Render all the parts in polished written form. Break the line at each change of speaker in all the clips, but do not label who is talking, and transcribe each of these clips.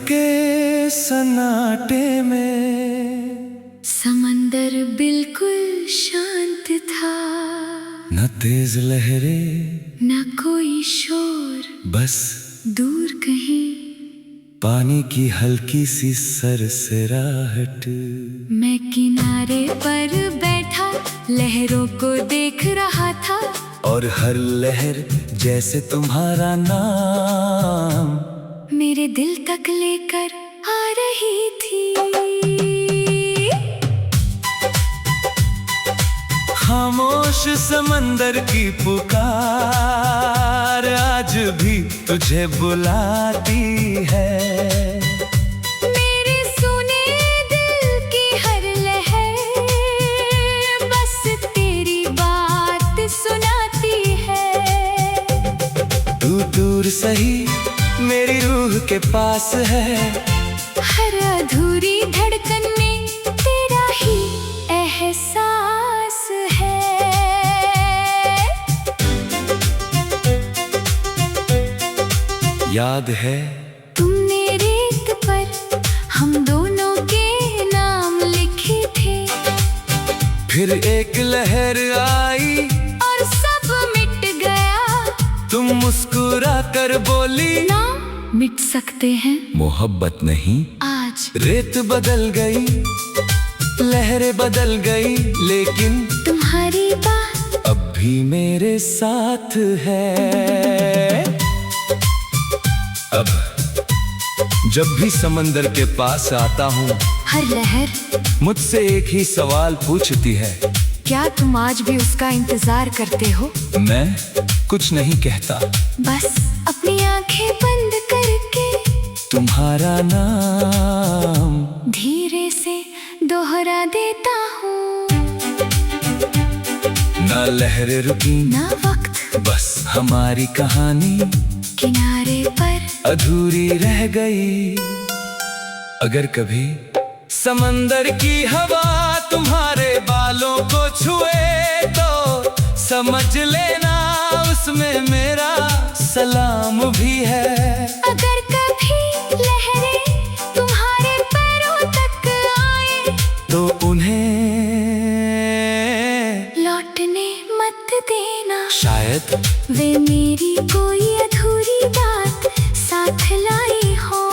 के सन्नाटे में
समंदर बिल्कुल शांत था,
न तेज लहरें
न कोई शोर,
बस
दूर कहीं
पानी की हल्की सी सरसराहट।
मैं किनारे पर बैठा लहरों को देख रहा था,
और हर लहर जैसे तुम्हारा नाम
मेरे दिल तक लेकर आ रही थी।
खामोश समंदर की पुकार आज भी तुझे बुलाती है।
मेरे सुने दिल की हर लहर बस तेरी बात सुनाती है।
तू दूर सही मेरी रूह के पास है,
हर अधूरी धड़कन में तेरा ही एहसास है।
याद है
तुमने रेत पर हम दोनों के नाम लिखे थे,
फिर एक लहर आई
और सब मिट गया।
तुम मुस्कुरा कर बोली
नाम मिट सकते हैं,
मोहब्बत नहीं।
आज
रेत बदल गई, लहरें बदल गई, लेकिन
तुम्हारी बात
अब भी मेरे साथ है। अब जब भी समंदर के पास आता हूँ,
हर लहर
मुझसे एक ही सवाल पूछती है,
क्या तुम आज भी उसका इंतजार करते हो?
मैं कुछ नहीं कहता,
बस अपनी आंखें बंद करके
तुम्हारा नाम
धीरे से दोहरा देता हूँ।
ना लहरें रुकी
ना वक्त
बस हमारी कहानी
किनारे पर
अधूरी रह गई। अगर कभी समंदर की हवा तुम्हारे बालों को छुए तो समझ लेना उसमें मेरा सलाम भी है।
अगर कभी लहरें तुम्हारे पैरों तक आए
तो उन्हें
लौटने मत देना,
शायद
वे मेरी कोई अधूरी बात साथ लाई हो।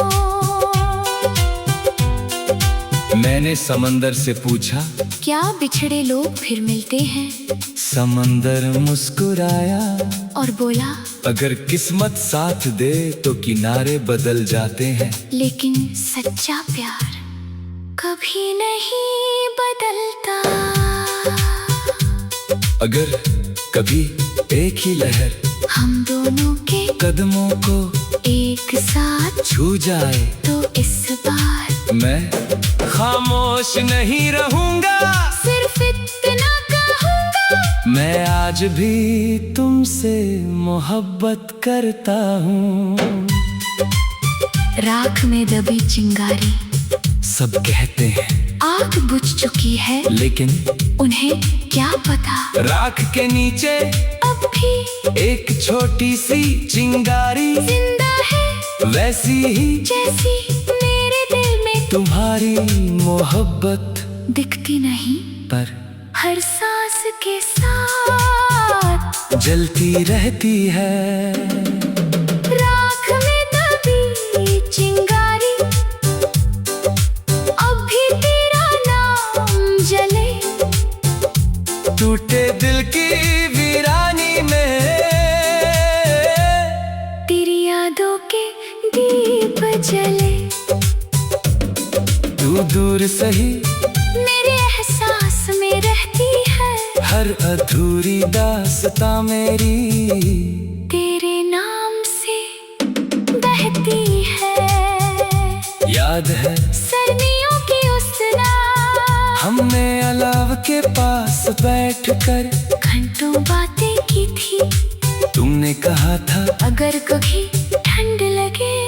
मैंने समंदर से पूछा,
क्या बिछड़े लोग फिर मिलते हैं?
समंदर मुस्कुराया
और बोला,
अगर किस्मत साथ दे तो किनारे बदल जाते हैं।
लेकिन सच्चा प्यार कभी नहीं बदलता।
अगर कभी एक ही लहर
हम दोनों के
कदमों को
एक साथ
छू जाए
तो इस बार
मैं खामोश नहीं रहूंगा।
सिर्फ इतना कहूंगा,
मैं आज भी तुमसे मोहब्बत करता हूँ।
राख में दबी चिंगारी
सब कहते हैं
आग बुझ चुकी है,
लेकिन
उन्हें क्या पता
राख के नीचे
अब भी
एक छोटी सी चिंगारी
जिंदा है,
वैसी ही
जैसी मेरे दिल में
तुम्हारी मोहब्बत
दिखती नहीं,
पर
हर सांस के साथ
जलती रहती है।
राख में दबी चिंगारी अब भी तेरा नाम जले।
टूटे दिल की वीरानी में
तेरी यादों के दीप जले।
तू दूर सही
मेरे एहसास में रहती है,
हर अधूरी दास्तां मेरी
तेरे नाम से बहती है।
याद है
सर्दियों की उस रात
हमने अलाव के पास बैठकर
घंटों बातें की थी।
तुमने कहा था
अगर कभी ठंड लगे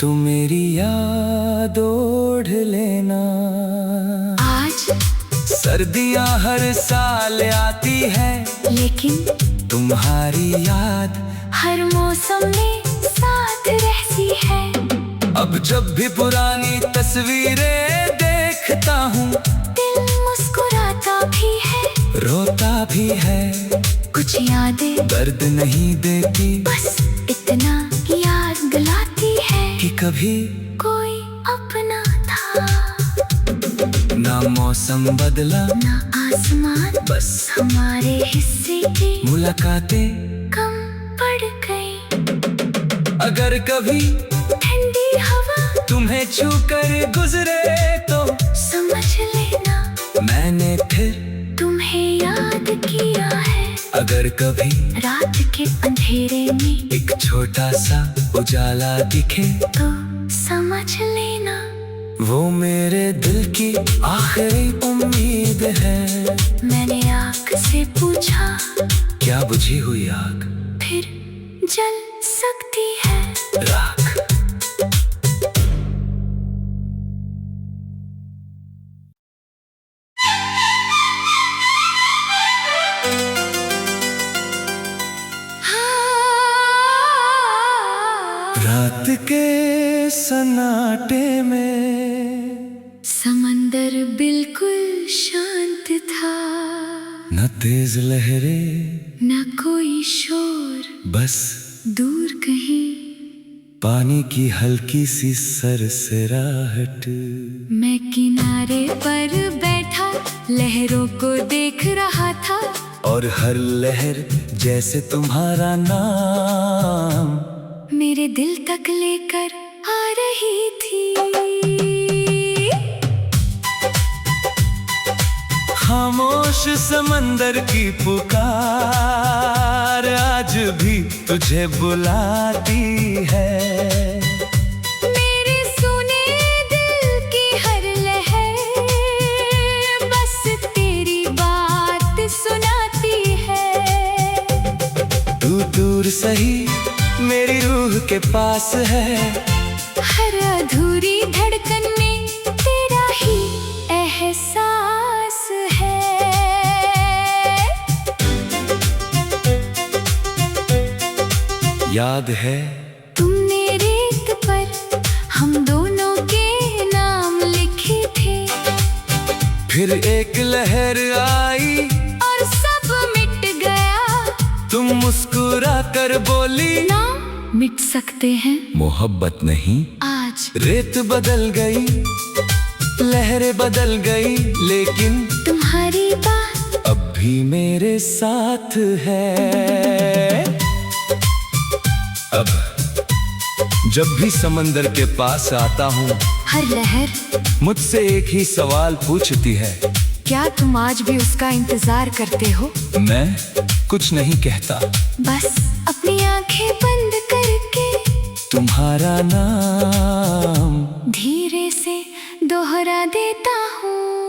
तू मेरी याद ओढ़ लेना।
आज
सर्दियां हर साल आती है,
लेकिन
तुम्हारी याद
हर मौसम में साथ रहती है।
अब जब भी पुरानी तस्वीरें देखता हूँ,
दिल मुस्कुराता भी है,
रोता भी है।
कुछ यादें
दर्द नहीं देती,
बस इतना याद दिलाती है
कि कभी
कोई अपना था।
ना मौसम बदला,
ना आसमान,
बस
हमारे हिस्से की
मुलाकातें
कम पड़ गई।
अगर कभी
ठंडी हवा
तुम्हें छू कर गुजरे तो
समझ लेना
मैंने फिर
तुम्हें याद किया है।
अगर कभी
रात के अंधेरे में
एक छोटा सा उजाला दिखे
तो समझ लेना
वो मेरे दिल की आखिरी उम्मीद है।
मैंने आग से पूछा,
क्या बुझी हुई आग
फिर जल सकती है।
राख। रात के सन्नाटे में
समंदर बिल्कुल शांत था,
न तेज लहरें
न कोई शोर,
बस
दूर कहीं
पानी की हल्की सी सरसराहट।
मैं किनारे पर बैठा लहरों को देख रहा था,
और हर लहर जैसे तुम्हारा नाम
मेरे दिल तक लेकर आ रही थी।
खामोश समंदर की पुकार आज भी तुझे बुलाती है।
मेरे सुने दिल की हर लहर बस तेरी बात सुनाती है।
तू दूर सही मेरी रूह के पास है,
हर अधूरी धड़कन में तेरा ही एहसास है।
याद है
तुमने रेत पर हम दोनों के नाम लिखे थे,
फिर एक लहर आई
और सब मिट गया।
तुम मुस्कुरा कर बोली,
ना मिट सकते हैं
मोहब्बत नहीं।
आज
रेत बदल गई, लहरें बदल गई, लेकिन
तुम्हारी बात
अब भी मेरे साथ है। अब जब भी समंदर के पास आता हूँ,
हर लहर
मुझसे एक ही सवाल पूछती है,
क्या तुम आज भी उसका इंतजार करते हो?
मैं कुछ नहीं कहता,
बस अपनी आंखें बंद करके
तुम्हारा नाम
धीरे से दोहरा देता हूँ।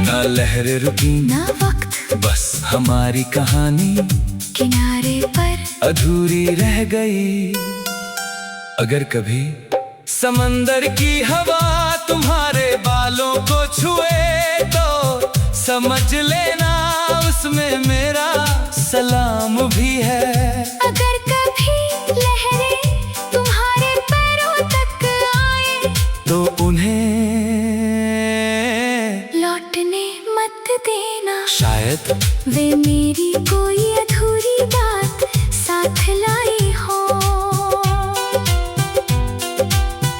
ना लहरें रुकी,
ना वक्त
बस हमारी कहानी
किनारे पर
अधूरी रह गई। अगर कभी समंदर की हवा तुम्हारे बालों को छुए तो समझ लेना उसमें मेरा सलाम भी है।
अगर कभी लहरें तुम्हारे पैरों तक आए
तो उन्हें
लौटने मत देना,
शायद
वे मेरी कोई अधूरी बात साथ लाई हो।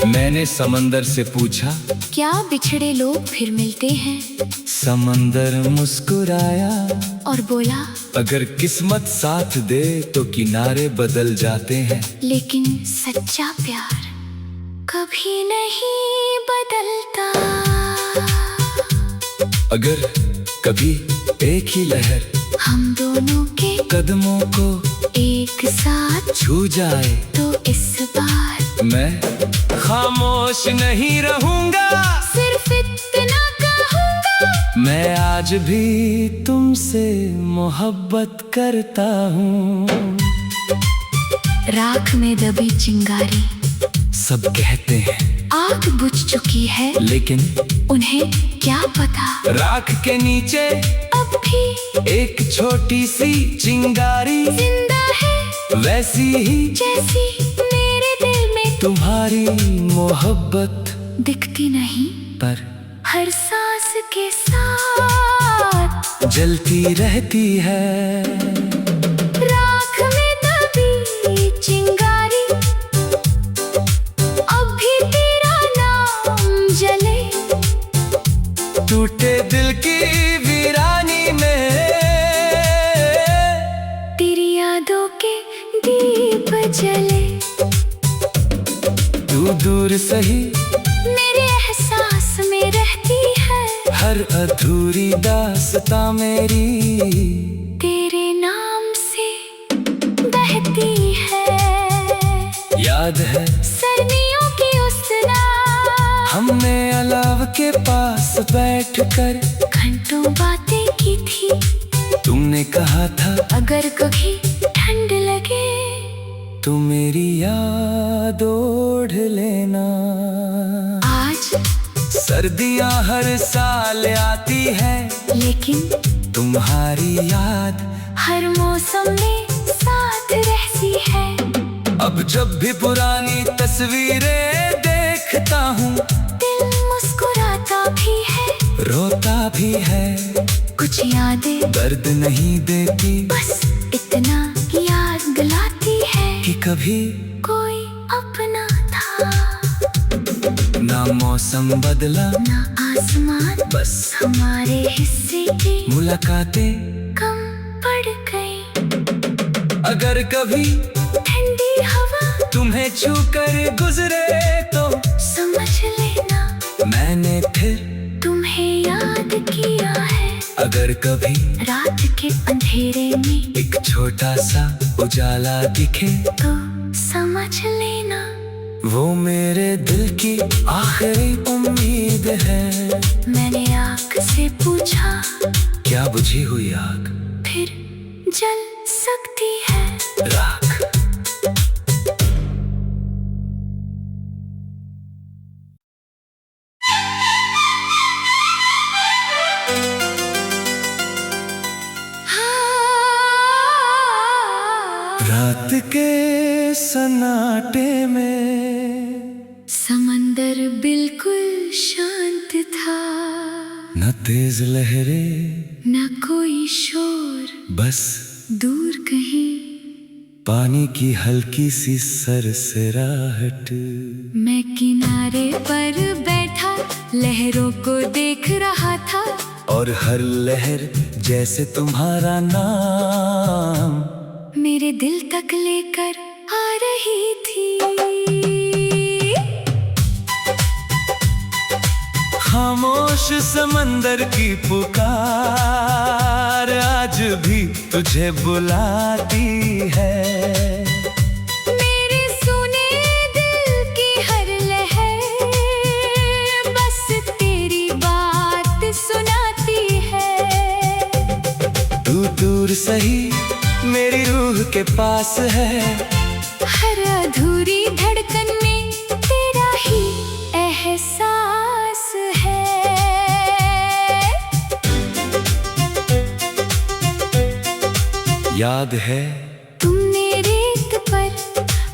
मैंने समंदर से पूछा,
क्या बिछड़े लोग फिर मिलते हैं?
समंदर मुस्कुराया
और बोला,
अगर किस्मत साथ दे तो किनारे बदल जाते हैं।
लेकिन सच्चा प्यार कभी नहीं बदलता।
अगर कभी एक ही लहर
हम दोनों के
कदमों को
एक साथ
छू जाए
तो इस बार
मैं खामोश नहीं रहूंगा।
सिर्फ इतना कहूँगा,
मैं आज भी तुमसे मोहब्बत करता हूँ।
राख में दबी चिंगारी
सब कहते हैं
आग बुझ चुकी है,
लेकिन
उन्हें क्या पता
राख के नीचे
अब भी
एक छोटी सी चिंगारी
जिंदा है,
वैसी ही
जैसी मेरे दिल में
तुम्हारी मोहब्बत
दिखती नहीं
पर
हर सांस के साथ
जलती रहती है।
राख में दबी चिंगारी, अब भी तेरा नाम जले।
टूटे दिल की वीरानी में
तेरी यादों के दीप जले।
तू दूर सही
मेरे एहसास में रहती है,
हर अधूरी दास्तां मेरी
तेरे नाम से बहती है।
याद है
सर्दियों की उस रात
हमने अलाव के पास बैठकर
घंटों बातें की थी।
तुमने कहा था
अगर कभी ठंड लगे
तू मेरी याद ओढ़ लेना।
आज
सर्दियां हर साल आती है,
लेकिन
तुम्हारी याद
हर मौसम में साथ रहती है।
अब जब भी पुरानी तस्वीरें देखता हूँ
दिल मुस्कुराता भी है,
रोता भी है।
कुछ यादें
दर्द नहीं देती,
बस इतना याद दिलाती है
कि कभी
कोई अपना था।
ना मौसम बदला
ना आसमान,
बस
हमारे हिस्से की
मुलाकातें
कम पड़ गई।
अगर कभी
ठंडी हवा
तुम्हें छूकर गुजरे तो
समझ लेना
मैंने फिर
तुम्हें याद किया है।
अगर कभी
रात के अंधेरे में
एक छोटा सा उजाला दिखे
तो समझ लेना
वो मेरे दिल की आखिरी उम्मीद है।
मैंने आग से पूछा
क्या बुझी हुई आग
फिर जल सकती है।
राख। रात के सन्नाटे में
समंदर बिल्कुल शांत था,
न तेज लहरें
न कोई शोर,
बस
दूर कहीं
पानी की हल्की सी सरसराहट।
मैं किनारे पर बैठा लहरों को देख रहा था,
और हर लहर जैसे तुम्हारा नाम
मेरे दिल तक लेकर आ रही थी।
खामोश समंदर की पुकार आज भी तुझे बुलाती है।
मेरे सुने दिल की हर लहर बस तेरी बात सुनाती है।
तू दूर सही मेरी रूह के पास है,
हर अधूरी धड़कन में तेरा ही एहसास है।
याद है
तुमने रेत पर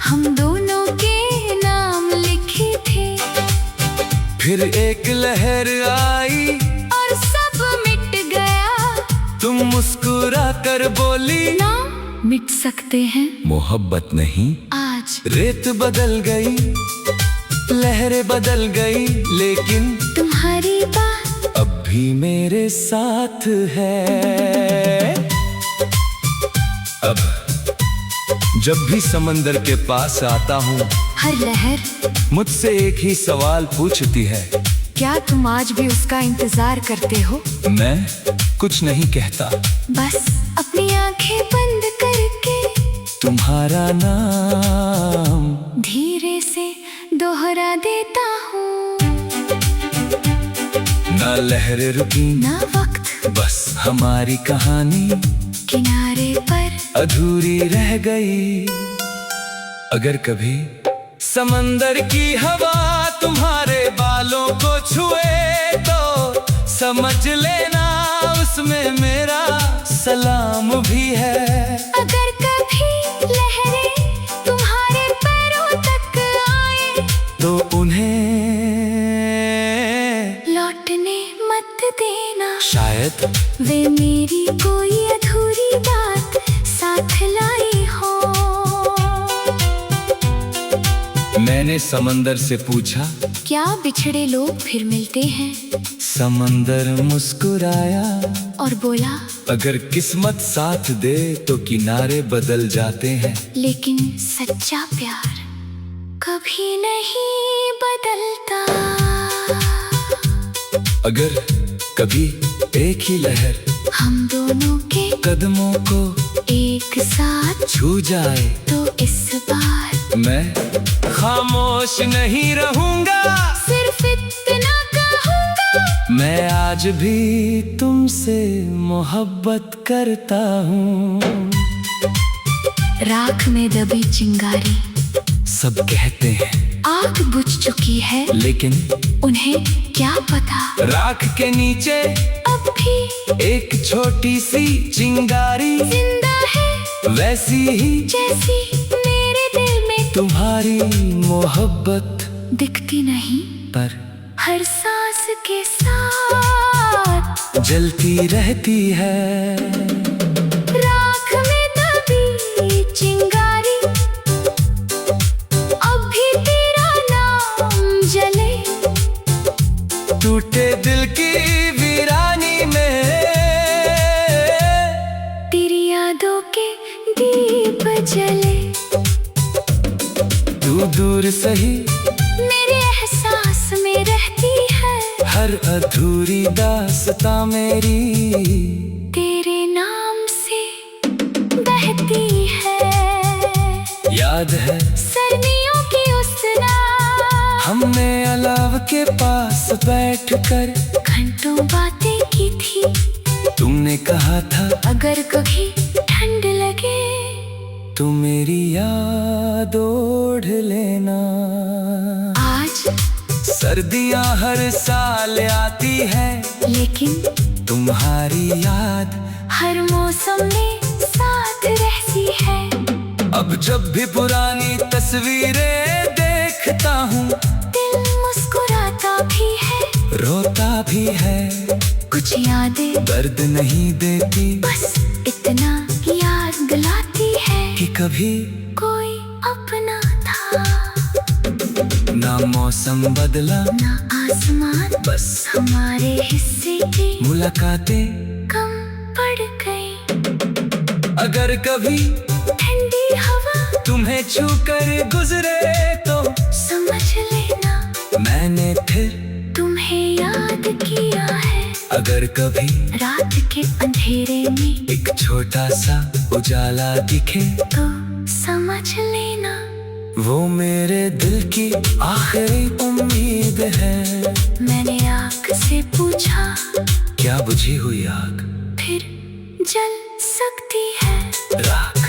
हम दोनों के नाम लिखे थे,
फिर एक लहर आई
और सब मिट गया।
तुम मुस्कुरा कर बोली
नाम मिट सकते हैं,
मोहब्बत नहीं।
आज
रेत बदल गई, लहरें बदल गई, लेकिन
तुम्हारी बात
अब भी मेरे साथ है। अब जब भी समंदर के पास आता हूँ
हर लहर
मुझसे एक ही सवाल पूछती है,
क्या तुम आज भी उसका इंतजार करते हो?
मैं कुछ नहीं कहता,
बस अपनी आंखें बंद करके
तुम्हारा नाम
धीरे से दोहरा देता हूँ।
ना लहरें रुकी
ना वक्त
बस हमारी कहानी
किनारे पर
अधूरी रह गई। अगर कभी समंदर की हवा तुम्हारे बालों को छुए तो समझ लेना उसमें मेरा सलाम भी है।
अगर कभी लहरें तुम्हारे पैरों तक आए मत देना,
शायद
वे मेरी कोई अधूरी बात साथ लाई हो।
मैंने समंदर से पूछा,
क्या बिछड़े लोग फिर मिलते हैं?
समंदर मुस्कुराया
और बोला,
अगर किस्मत साथ दे तो किनारे बदल जाते हैं।
लेकिन सच्चा प्यार कभी नहीं बदलता।
अगर कभी एक ही लहर
हम दोनों के
कदमों को
एक साथ
छू जाए
तो इस बार
मैं खामोश नहीं रहूंगा।
सिर्फ इतना कहूंगा,
मैं आज भी तुमसे मोहब्बत करता हूँ।
राख में दबी चिंगारी,
सब कहते हैं
आग बुझ चुकी है,
लेकिन
उन्हें क्या पता
राख के नीचे
अब भी
एक छोटी सी चिंगारी
जिंदा है,
वैसी ही
जैसी मेरे दिल में
तुम्हारी मोहब्बत
दिखती नहीं,
पर
हर सांस के साथ
जलती रहती है।
राख में दबी चिंगारी, अब भी तेरा नाम जले।
टूटे दिल की वीरानी में
तेरी यादों के दीप जले।
तू दूर सही
मेरे एहसास में रहती है,
हर अधूरी दास्तां मेरी
तेरे नाम से बहती है।
याद है
सर्दियों की उस रात
हमने अलाव के पास बैठकर
घंटों बातें की थी।
तुमने कहा था
अगर कभी ठंड लगे
तू मेरी याद ओढ़ लेना।
आज
सर्दियां हर साल आती है,
लेकिन
तुम्हारी याद
हर मौसम में साथ रहती है।
अब जब भी पुरानी तस्वीरें देखता हूँ
दिल मुस्कुराता भी है,
रोता भी है।
कुछ यादें
दर्द नहीं देती,
बस इतना याद दिलाती है
कि कभी
कोई अपना था।
ना मौसम बदला
ना आसमान,
बस
हमारे हिस्से की
मुलाकातें
कम पड़ गई।
अगर कभी
ठंडी हवा
तुम्हें छू कर गुजरे तो
समझ लेना,
मैंने फिर
तुम्हें याद किया है।
अगर कभी
रात के अंधेरे में
एक छोटा सा उजाला दिखे
तो समझ लेना,
वो मेरे दिल की आखिरी उम्मीद है।
मैंने आग से पूछा,
क्या बुझी हुई आग
फिर जल सकती है।
रात